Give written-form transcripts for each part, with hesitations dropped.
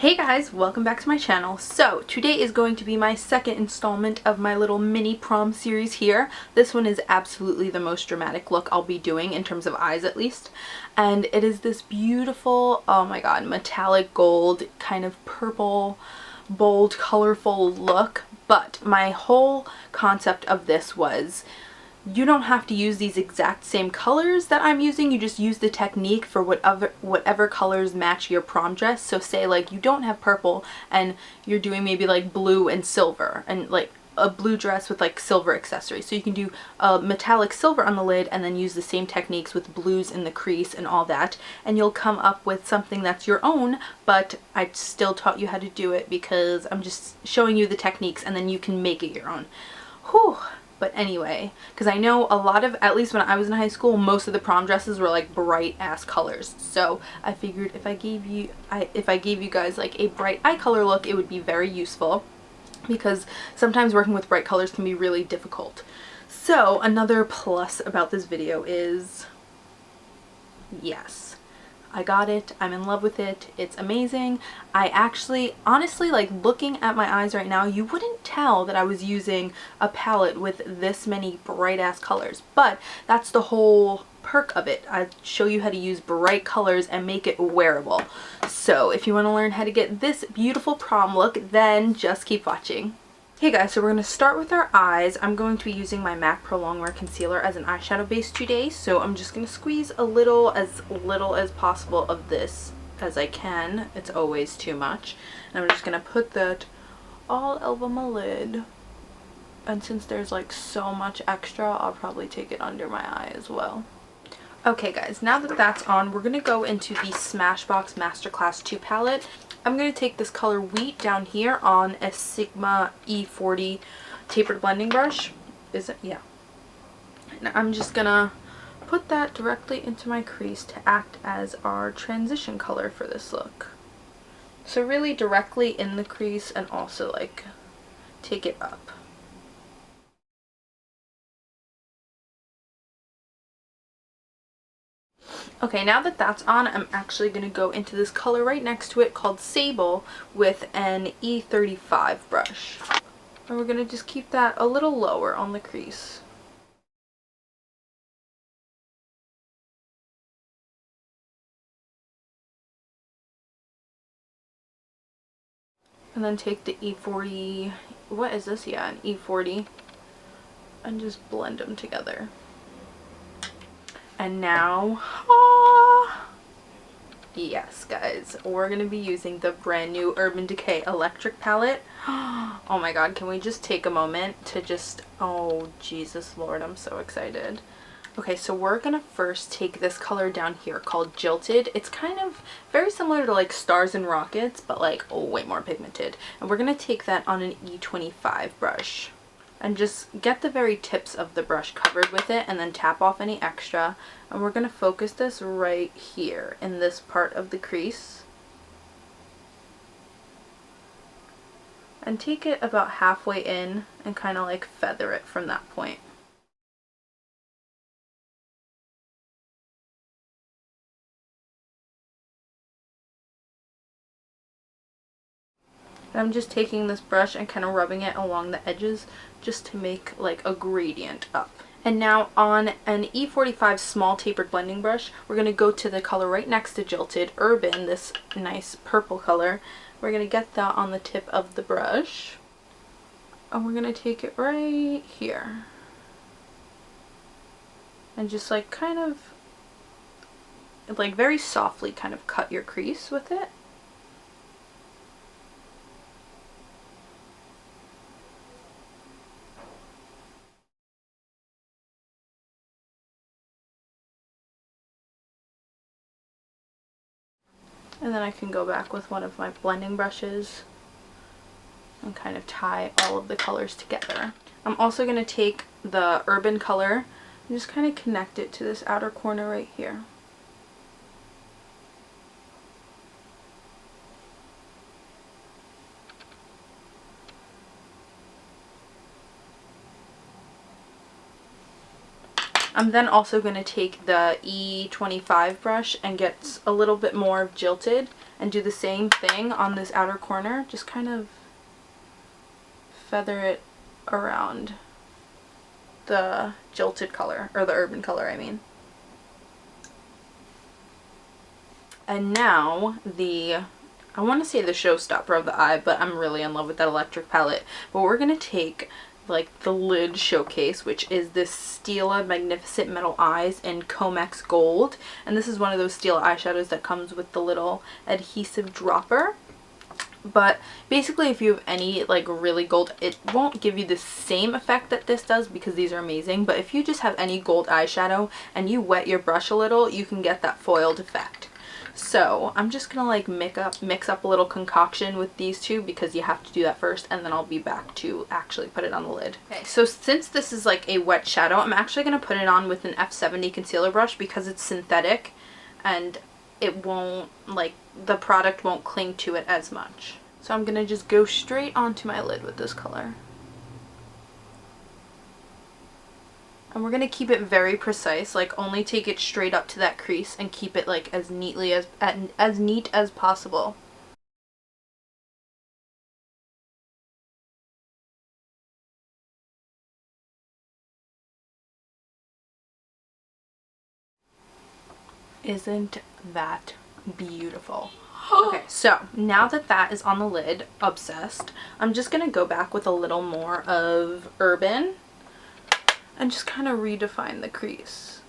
Hey guys, welcome back to my channel. So today is going to be my second installment of my little mini prom series here. This one is absolutely the most dramatic look I'll be doing in terms of eyes at least. And it is this beautiful, oh my god, metallic gold, kind of purple, bold, colorful look. But my whole concept of this was you don't have to use these exact same colors that I'm using. You just use the technique for whatever colors match your prom dress. So say like you don't have purple and you're doing maybe like blue and silver, and like a blue dress with like silver accessories. So you can do a metallic silver on the lid and then use the same techniques with blues in the crease and all that, and you'll come up with something that's your own. But I still taught you how to do it because I'm just showing you the techniques and then you can make it your own. Whew. But anyway, because I know a lot of, at least when I was in high school, most of the prom dresses were like bright ass colors. So I figured if I gave you guys like a bright eye color look, it would be very useful, because sometimes working with bright colors can be really difficult. So another plus about this video is, yes, I got it. I'm in love with it. It's amazing. I actually, honestly, like looking at my eyes right now, you wouldn't tell that I was using a palette with this many bright ass colors, but that's the whole perk of it. I show you how to use bright colors and make it wearable. So if you want to learn how to get this beautiful prom look, then just keep watching. Hey guys, so we're going to start with our eyes. I'm going to be using my MAC Pro Longwear Concealer as an eyeshadow base today, so I'm just going to squeeze a little as possible of this as I can. It's always too much. And I'm just going to put that all over my lid. And since there's like so much extra, I'll probably take it under my eye as well. Okay guys, now that that's on, we're going to go into the Smashbox Masterclass 2 palette. I'm going to take this color Wheat down here on a Sigma E40 tapered blending brush. Is it? Yeah. And I'm just going to put that directly into my crease to act as our transition color for this look. So really directly in the crease and also like take it up. Okay, now that that's on, I'm actually going to go into this color right next to it called Sable with an E35 brush. And we're going to just keep that a little lower on the crease. And then take the E40, what is this? Yeah, an E40, and just blend them together. And now, yes guys, we're going to be using the brand new Urban Decay Electric palette. Oh my god, can we just take a moment to just, oh Jesus Lord, I'm so excited. Okay, so we're going to first take this color down here called Jilted. It's kind of very similar to like Stars and Rockets, but like way more pigmented. And we're going to take that on an E25 brush. And just get the very tips of the brush covered with it and then tap off any extra. And we're going to focus this right here in this part of the crease. And take it about halfway in and kind of like feather it from that point. And I'm just taking this brush and kind of rubbing it along the edges just to make like a gradient up. And now on an E45 small tapered blending brush, we're going to go to the color right next to Jilted, Urban, this nice purple color. We're going to get that on the tip of the brush. And we're going to take it right here. And just like kind of, like very softly kind of cut your crease with it. And then I can go back with one of my blending brushes and kind of tie all of the colors together. I'm also going to take the Urban color and just kind of connect it to this outer corner right here. I'm then also going to take the E25 brush and get a little bit more jilted and do the same thing on this outer corner. Just kind of feather it around the jilted color, or the urban color, I mean. And now I want to say the showstopper of the eye, but I'm really in love with that electric palette. But we're going to take like the lid showcase, which is this Stila Magnificent Metal Eyes in Comex Gold. And this is one of those Stila eyeshadows that comes with the little adhesive dropper. But basically, if you have any like really gold, it won't give you the same effect that this does because these are amazing. But if you just have any gold eyeshadow and you wet your brush a little, you can get that foiled effect. So I'm just gonna like mix up a little concoction with these two because you have to do that first, and then I'll be back to actually put it on the lid. Okay, so since this is like a wet shadow, I'm actually gonna put it on with an F70 concealer brush because it's synthetic and it won't, like, the product won't cling to it as much. So I'm gonna just go straight onto my lid with this color. And we're going to keep it very precise, like only take it straight up to that crease and keep it like as neat as possible. Isn't that beautiful? Okay, so now that that is on the lid, obsessed, I'm just going to go back with a little more of Urban and just kind of redefine the crease.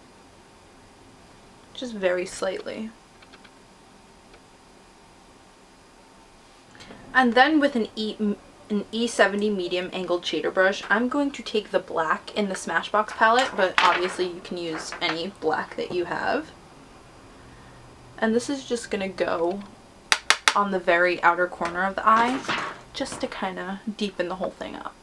Just very slightly. And then with an E70 medium angled shader brush, I'm going to take the black in the Smashbox palette, but obviously you can use any black that you have. And this is just going to go on the very outer corner of the eye, just to kind of deepen the whole thing up.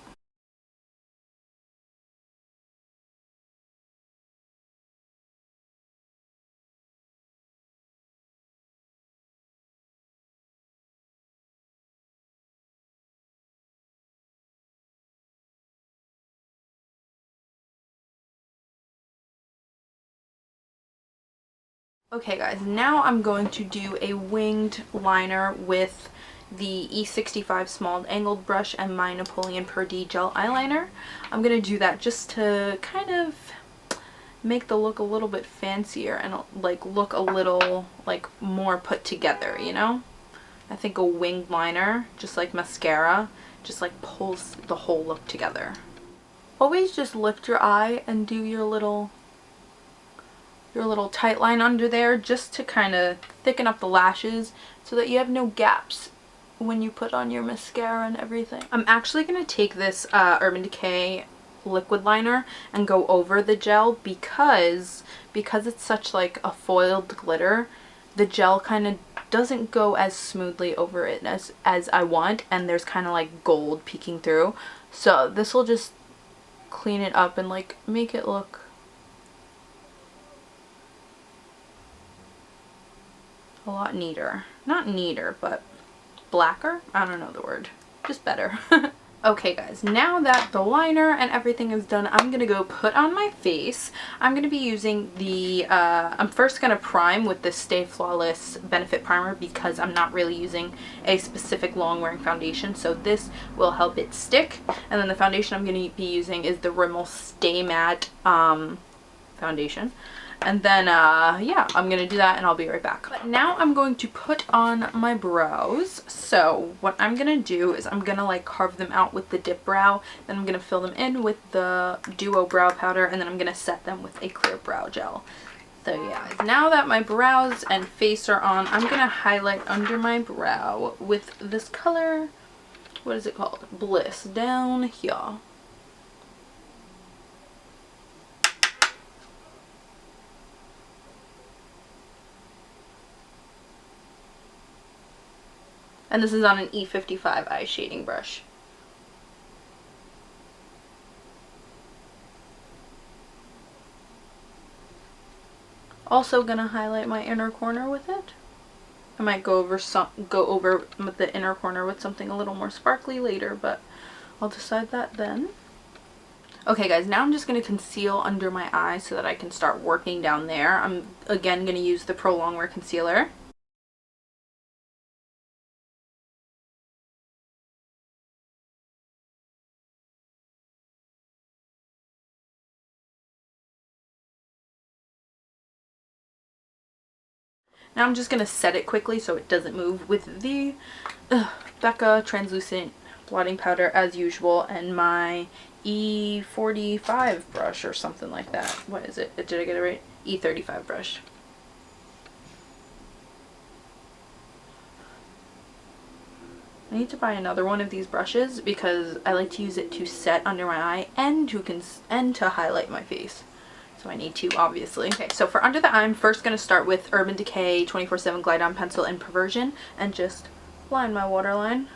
Okay guys, now I'm going to do a winged liner with the E65 small angled brush and my Napoleon Per D gel eyeliner. I'm going to do that just to kind of make the look a little bit fancier and like look a little like more put together, you know? I think a winged liner, just like mascara, just like pulls the whole look together. Always just lift your eye and do your little tight line under there just to kind of thicken up the lashes so that you have no gaps when you put on your mascara and everything. I'm actually going to take this Urban Decay liquid liner and go over the gel because it's such like a foiled glitter. The gel kind of doesn't go as smoothly over it as I want, and there's kind of like gold peeking through. So this will just clean it up and like make it look a lot neater. Not neater, but blacker? I don't know the word. Just better. Okay guys, now that the liner and everything is done, I'm gonna go put on my face. I'm gonna be using the, I'm first gonna prime with this Stay Flawless Benefit Primer because I'm not really using a specific long wearing foundation, so this will help it stick. And then the foundation I'm gonna be using is the Rimmel Stay Matte foundation. And then, yeah, I'm going to do that and I'll be right back. But now I'm going to put on my brows. So what I'm going to do is I'm going to like carve them out with the DipBrow. Then I'm going to fill them in with the Duo Brow Powder. And then I'm going to set them with a clear brow gel. So yeah, now that my brows and face are on, I'm going to highlight under my brow with this color. What is it called? Bliss. Down here. And this is on an E55 eye shading brush. Also gonna highlight my inner corner with it. I might go over the inner corner with something a little more sparkly later, but I'll decide that then. Okay guys, now I'm just going to conceal under my eye so that I can start working down there. I'm again going to use the Pro Longwear Concealer. Now I'm just going to set it quickly so it doesn't move with the Becca translucent blotting powder as usual and my E45 brush or something like that. What is it? Did I get it right? E35 brush. I need to buy another one of these brushes because I like to use it to set under my eye and to highlight my face. So I need to, obviously. Okay, so for under the eye, I'm first going to start with Urban Decay 24/7 Glide On Pencil in Perversion and just line my waterline.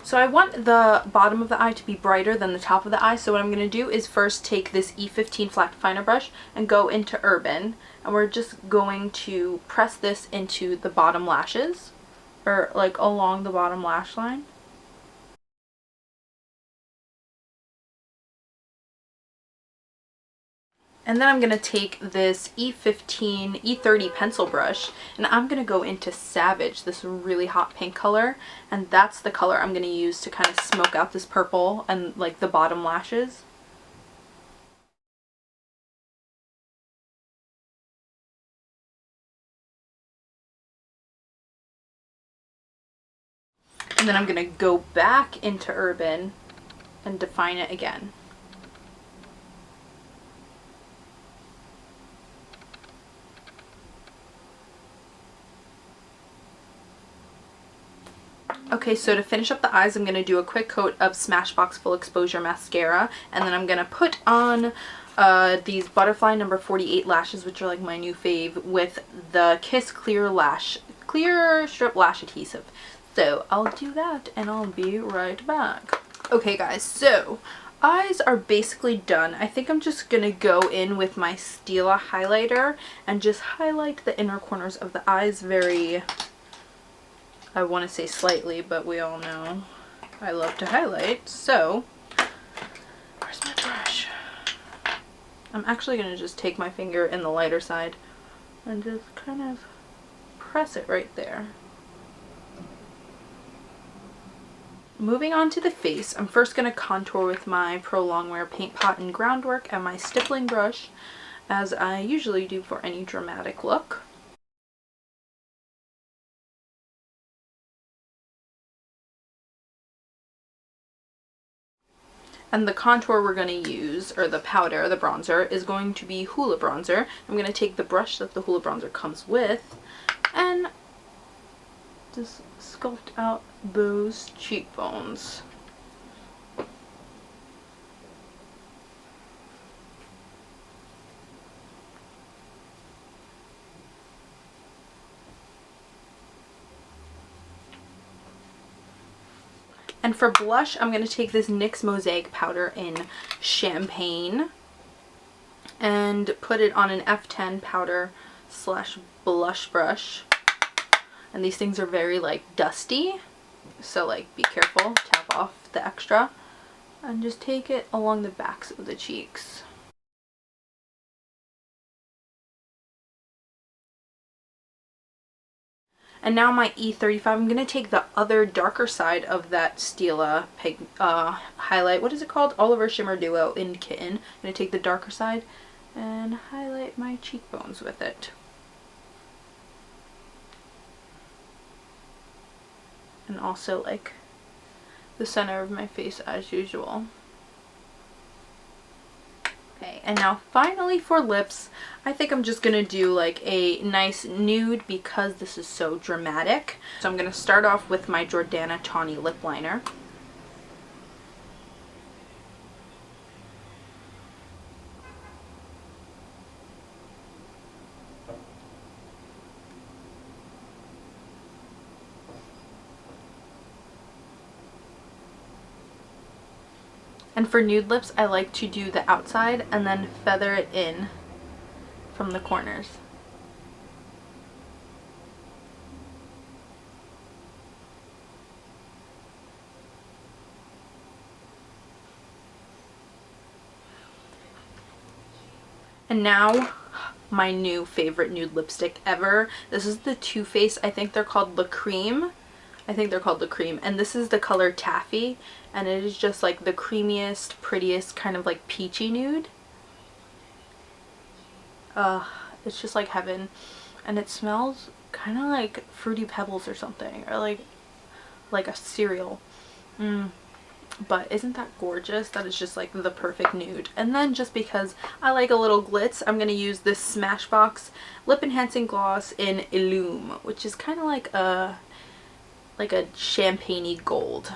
So I want the bottom of the eye to be brighter than the top of the eye, so what I'm going to do is first take this E15 flat definer brush and go into Urban, and we're just going to press this into the bottom lashes, or like along the bottom lash line. And then I'm going to take this E30 pencil brush and I'm going to go into Savage, this really hot pink color, and that's the color I'm going to use to kind of smoke out this purple and like the bottom lashes. And then I'm going to go back into Urban and define it again. Okay, so to finish up the eyes, I'm going to do a quick coat of Smashbox Full Exposure Mascara, and then I'm going to put on these Butterfly number 48 lashes, which are like my new fave, with the Kiss Clear Strip Lash Adhesive. So I'll do that and I'll be right back. Okay guys, so eyes are basically done. I think I'm just going to go in with my Stila highlighter and just highlight the inner corners of the eyes very... I want to say slightly, but we all know I love to highlight. So, where's my brush? I'm actually going to just take my finger in the lighter side and just kind of press it right there. Moving on to the face, I'm first going to contour with my Pro Longwear Paint Pot in Groundwork and my stippling brush, as I usually do for any dramatic look. And the contour we're going to use, or the powder, the bronzer, is going to be Hoola bronzer. I'm going to take the brush that the Hoola bronzer comes with and just sculpt out those cheekbones. And for blush, I'm going to take this NYX Mosaic powder in Champagne and put it on an F10 powder slash blush brush. And these things are very like dusty, so like be careful, tap off the extra, and just take it along the backs of the cheeks. And now my E35, I'm going to take the other darker side of that Stila highlight. What is it called? Oliver Shimmer Duo in Kitten. I'm going to take the darker side and highlight my cheekbones with it. And also like the center of my face as usual. Okay, and now finally for lips, I think I'm just going to do like a nice nude because this is so dramatic. So I'm going to start off with my Jordana Tawny lip liner. And for nude lips, I like to do the outside and then feather it in from the corners. And now, my new favorite nude lipstick ever. This is the Too Faced. I think they're called the Creme. And this is the color Taffy, and it is just like the creamiest, prettiest, kind of like peachy nude. It's just like heaven, and it smells kind of like Fruity Pebbles or something, or like a cereal. But isn't that gorgeous? That is just like the perfect nude. And then just because I like a little glitz, I'm going to use this Smashbox lip enhancing gloss in Illume, which is kind of like a champagne-y gold.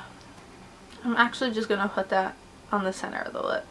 I'm actually just going to put that on the center of the lip.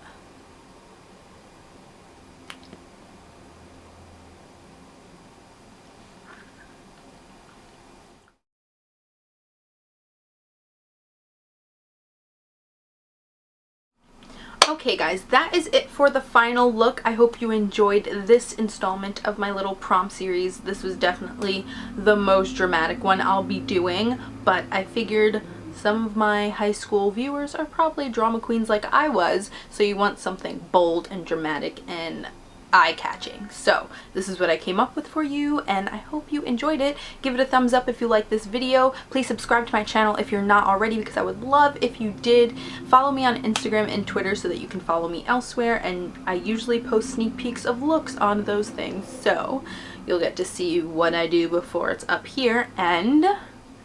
Okay guys, that is it for the final look. I hope you enjoyed this installment of my little prom series. This was definitely the most dramatic one I'll be doing, but I figured some of my high school viewers are probably drama queens like I was, so you want something bold and dramatic and eye-catching. So this is what I came up with for you, and I hope you enjoyed it. Give it a thumbs up if you like this video. Please subscribe to my channel if you're not already, because I would love if you did. Follow me on Instagram and Twitter so that you can follow me elsewhere, and I usually post sneak peeks of looks on those things, so you'll get to see what I do before it's up here. And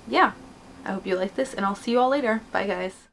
yeah, I hope you like this, and I'll see you all later. Bye guys.